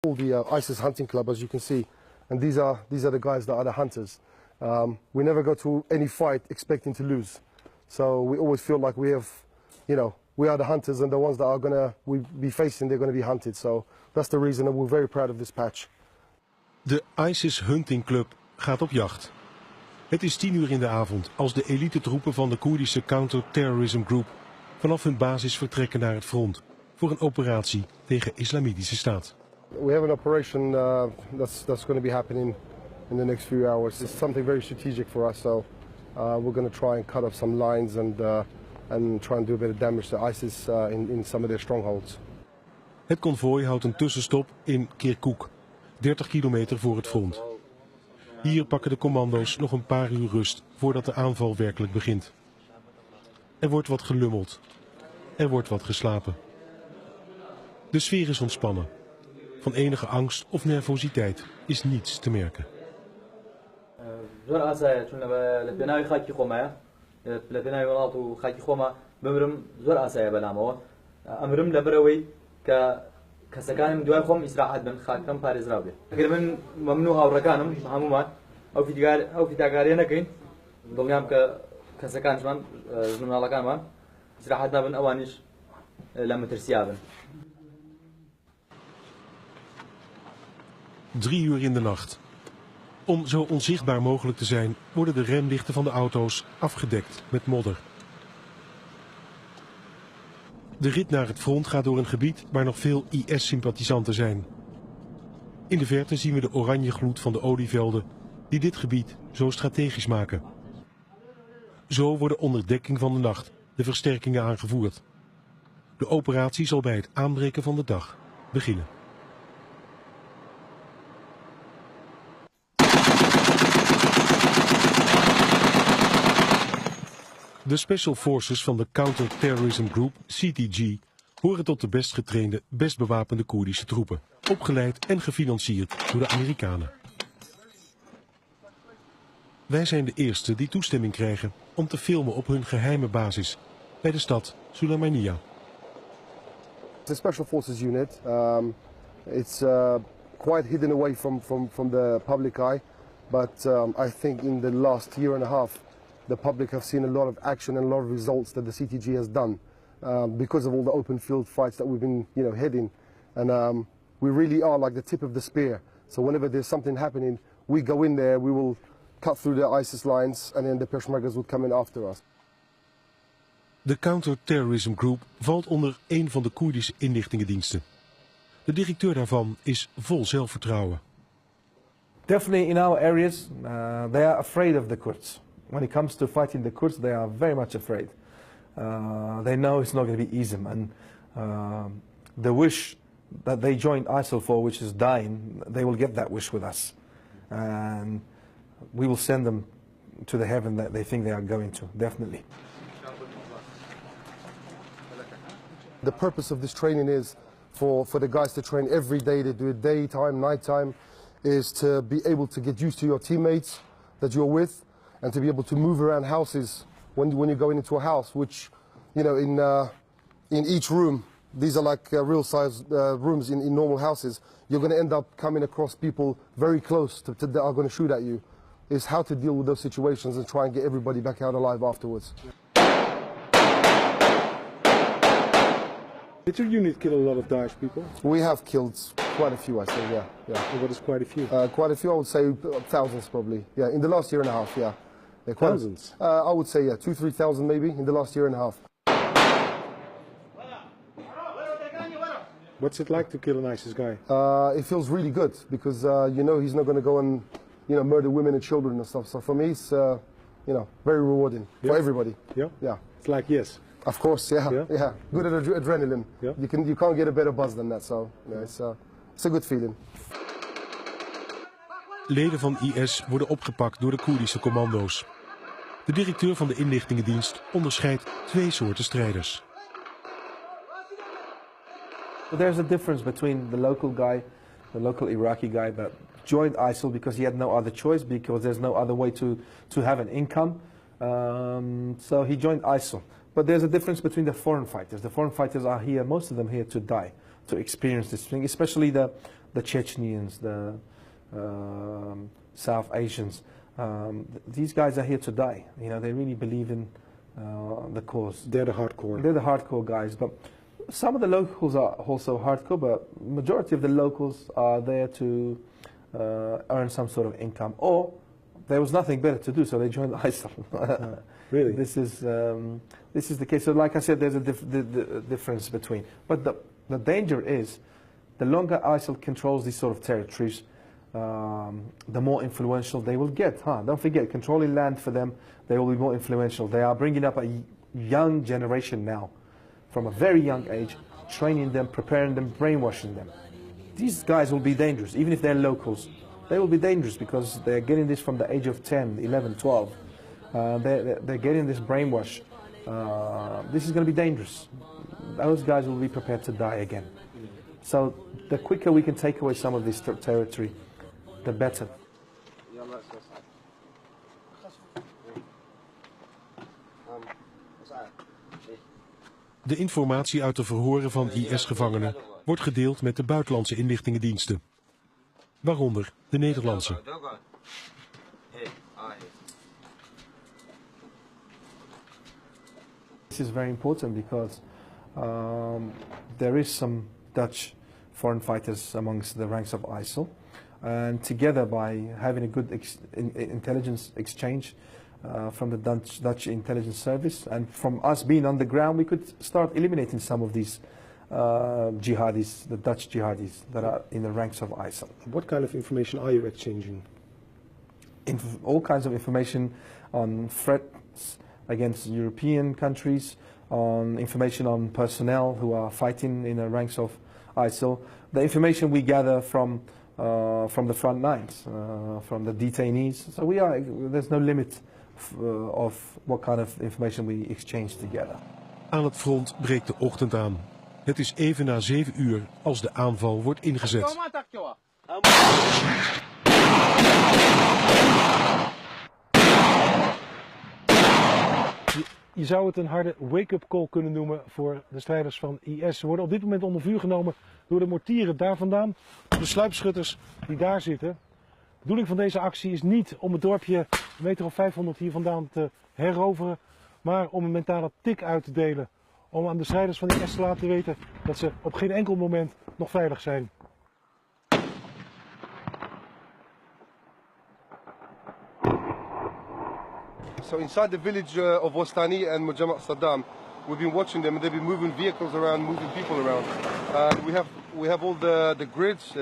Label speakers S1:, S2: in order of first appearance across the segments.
S1: All the ISIS hunting club, as you can see, and these are the guys that are the hunters. We never go to any fight expecting to lose, so we always feel like we have, we are the hunters, and the ones that are we be facing, they're gonna be hunted. So that's the reason that we're very proud of this patch.
S2: De ISIS Hunting Club gaat op jacht. Het is 10 uur in de avond als de elitetroepen van de Koerdische counter-terrorism group vanaf hun basis vertrekken naar het front voor een operatie tegen Islamitische Staat.
S1: We have an operation that's going to be happening in the next few hours. It's something very strategic for us, so we're going to try and cut off some lines and try and do a bit of damage to ISIS in some of their strongholds.
S2: Het konvooi houdt een tussenstop in Kirkuk, 30 kilometer voor het front. Hier pakken de commando's nog een paar uur rust voordat de aanval werkelijk begint. Er wordt wat gelummeld. Er wordt wat geslapen. De sfeer is ontspannen. Van enige angst of nervositeit is niets te merken.
S3: كسكان دوای خۆم ئیسراحەت بن خاکەم پارێزراو بێ. ئەگەر من مەمنوع هاوڕەکانم هەمومان ئەو فیداکاریە نەکەین دڵنیام کە کەسەکانمان ژناڵەکانمان ئیسراحەت نابن ئەوانیش لە مەترسیا بن.
S2: 3 uur in de nacht. Om zo onzichtbaar mogelijk te zijn, worden de remlichten van de auto's afgedekt met modder. De rit naar het front gaat door een gebied waar nog veel IS-sympathisanten zijn. In de verte zien we de oranje gloed van de olievelden die dit gebied zo strategisch maken. Zo worden onder dekking van de nacht de versterkingen aangevoerd. De operatie zal bij het aanbreken van de dag beginnen. De Special Forces van de Counter-Terrorism Group, CTG, horen tot de best getrainde, best bewapende Koerdische troepen. Opgeleid en gefinancierd door de Amerikanen. Wij zijn de eerste die toestemming krijgen om te filmen op hun geheime basis bij de stad Sulaymaniyah.
S1: It's a Special Forces unit. It's quite hidden away from the public eye, but I think in the last year and a half the public have seen a lot of action and a lot of results that the CTG has done because of all the open field fights that we've been heading, and we really are like the tip of the spear. So whenever there's something happening, we go in there, we will cut through the ISIS lines, and then the Peshmergas would come in after us.
S2: De Counter-Terrorism Group valt onder een van de Koerdische inlichtingendiensten. De directeur daarvan is vol zelfvertrouwen.
S4: Definitely in our areas, they are afraid of the Kurds. When it comes to fighting the Kurds, they are very much afraid. They know it's not going to be easy, and the wish that they joined ISIL for, which is dying, they will get that wish with us. And we will send them to the heaven that they think they are going to, definitely.
S1: The purpose of this training is for the guys to train every day. They do it daytime, nighttime, is to be able to get used to your teammates that you're with, and to be able to move around houses when you're going into a house, which, in each room, these are like real size rooms in normal houses. You're going to end up coming across people very close that are going to shoot at you. Is how to deal with those situations and try and get everybody back out alive afterwards.
S5: Did your unit kill a lot of Daesh people?
S1: We have killed quite a few, I say, yeah.
S5: And what is quite a few?
S1: Quite a few, I would say thousands probably. Yeah, in the last year and a half, yeah.
S5: Thousands?
S1: I would say, yeah, 2,000-3,000 maybe in the last year and a half.
S5: What's it like to kill an ISIS guy?
S1: It feels really good because he's not going to go and murder women and children and stuff. So for me, it's very rewarding for everybody.
S5: Yeah.
S1: Yeah.
S5: It's like yes.
S1: Of course, yeah. Good adrenaline.
S5: Yeah.
S1: You can't get a better buzz than that. So it's a good feeling.
S2: Leden van IS worden opgepakt door de Koerdische commando's. De directeur van de inlichtingendienst onderscheidt 2 soorten strijders.
S4: There's a difference between the local guy, the local Iraqi guy that joined ISIL because he had no other choice, because there's no other way to have an income. So he joined ISIL. But there's a difference between the foreign fighters. The foreign fighters are here, most of them here to die, to experience this thing, especially the the Chechens, the South Asians. These guys are here to die. You know, they really believe in the cause.
S5: They're the hardcore.
S4: They're the hardcore guys, but some of the locals are also hardcore, but majority of the locals are there to earn some sort of income, or there was nothing better to do, so they joined ISIL.
S5: Really?
S4: This is the case. So like I said, there's a difference between. But the danger is, the longer ISIL controls these sort of territories, the more influential they will get. Don't forget, controlling land for them, they will be more influential. They are bringing up a young generation now, from a very young age, training them, preparing them, brainwashing them. These guys will be dangerous, even if they're locals. They will be dangerous because they're getting this from the age of 10, 11, 12. They're getting this brainwash. This is going to be dangerous. Those guys will be prepared to die again. So the quicker we can take away some of this territory, the better.
S2: De informatie uit de verhoren van IS-gevangenen wordt gedeeld met de buitenlandse inlichtingendiensten. Waaronder de Nederlandse.
S4: This is very important because there is some Dutch foreign fighters amongst the ranks of ISIL, and together by having a good intelligence exchange from the Dutch intelligence service, and from us being on the ground, we could start eliminating some of these jihadis, the Dutch jihadis that are in the ranks of ISIL.
S5: What kind of information are you exchanging?
S4: All kinds of information on threats against European countries, on information on personnel who are fighting in the ranks of ISIL, the information we gather from the front lines, from the detainees. So there's no limit of what kind of information we exchange together.
S2: Aan het front breekt de ochtend aan. Het is even na 7 uur als de aanval wordt ingezet.
S6: Je zou het een harde wake-up call kunnen noemen voor de strijders van IS. Ze worden op dit moment onder vuur genomen door de mortieren daar vandaan. De sluipschutters die daar zitten. De bedoeling van deze actie is niet om het dorpje een meter of 500 hier vandaan te heroveren, maar om een mentale tik uit te delen. Om aan de strijders van IS te laten weten dat ze op geen enkel moment nog veilig zijn.
S1: So inside the village of Wastani and Mujamma Saddam, we've been watching them and they've been moving vehicles around, moving people around. We have all the grids,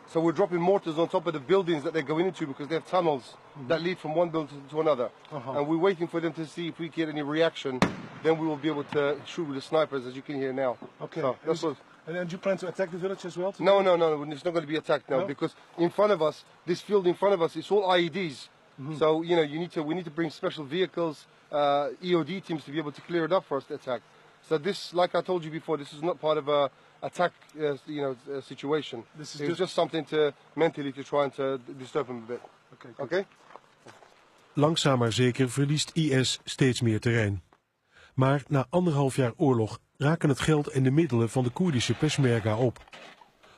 S1: so we're dropping mortars on top of the buildings that they're going into because they have tunnels that lead from one building to another. And we're waiting for them to see if we get any reaction. Then we will be able to shoot with the snipers, as you can hear now.
S6: Okay.
S1: So that's what.
S6: And do you plan to attack the village as well?
S1: No, it's not going to be attacked now because in front of us, this field in front of us, it's all IEDs. So you know, we need to bring special vehicles, EOD teams to be able to clear it up for us to attack. So this, like I told you before, this is not part of a attack, situation.
S6: This is
S1: just something to mentally to try and to disturb them a bit. Okay.
S2: Langzaam maar zeker verliest IS steeds meer terrein. Maar na 1,5 jaar oorlog raken het geld en de middelen van de Koerdische Peshmerga op.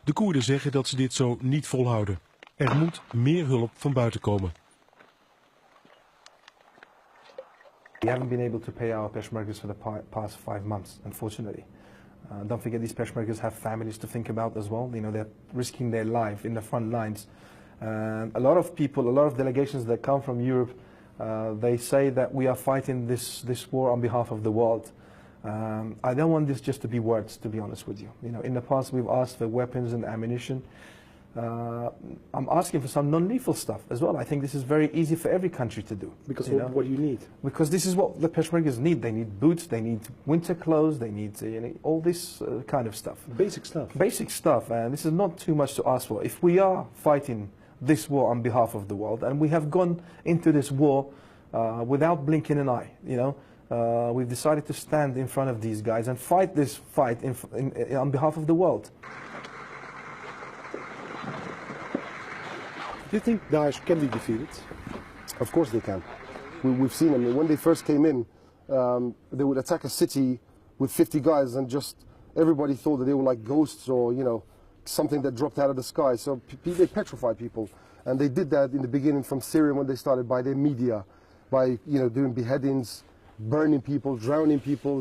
S2: De Koerden zeggen dat ze dit zo niet volhouden. Er moet meer hulp van buiten komen.
S4: We haven't been able to pay our Peshmergas for the past 5 months, unfortunately. Don't forget, these Peshmergas have families to think about as well. You know, they're risking their life in the front lines. A lot of people, a lot of delegations that come from Europe, they say that we are fighting this war on behalf of the world. I don't want this just to be words, to be honest with you. You know, in the past we've asked for weapons and ammunition. I'm asking for some non-lethal stuff as well. I think this is very easy for every country to do.
S5: Because what do you need?
S4: Because this is what the Peshmergas need. They need boots, they need winter clothes, they need all this kind of stuff.
S5: Basic stuff.
S4: Basic stuff, and this is not too much to ask for. If we are fighting this war on behalf of the world, and we have gone into this war without blinking an eye, we've decided to stand in front of these guys and fight this fight on behalf of the world.
S5: Do you think Daesh can be defeated?
S1: Of course they can. We've seen them. When they first came in, they would attack a city with 50 guys and just everybody thought that they were like ghosts or, something that dropped out of the sky. So they petrify people. And they did that in the beginning from Syria when they started by their media, by doing beheadings, burning people, drowning people,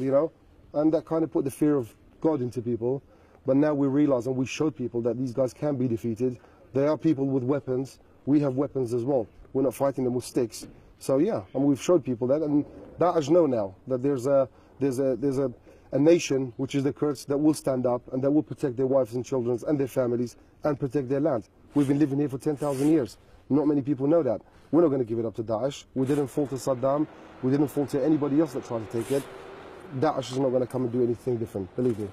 S1: and that kind of put the fear of God into people. But now we realize and we showed people that these guys can be defeated. They are people with weapons. We have weapons as well. We're not fighting them with sticks. So yeah, and we've showed people that, and Daesh know now that there's a nation, which is the Kurds, that will stand up and that will protect their wives and children and their families and protect their land. We've been living here for 10,000 years. Not many people know that. We're not going to give it up to Daesh. We didn't fall to Saddam. We didn't fall to anybody else that tried to take it. Daesh is not going to come and do anything different, believe me.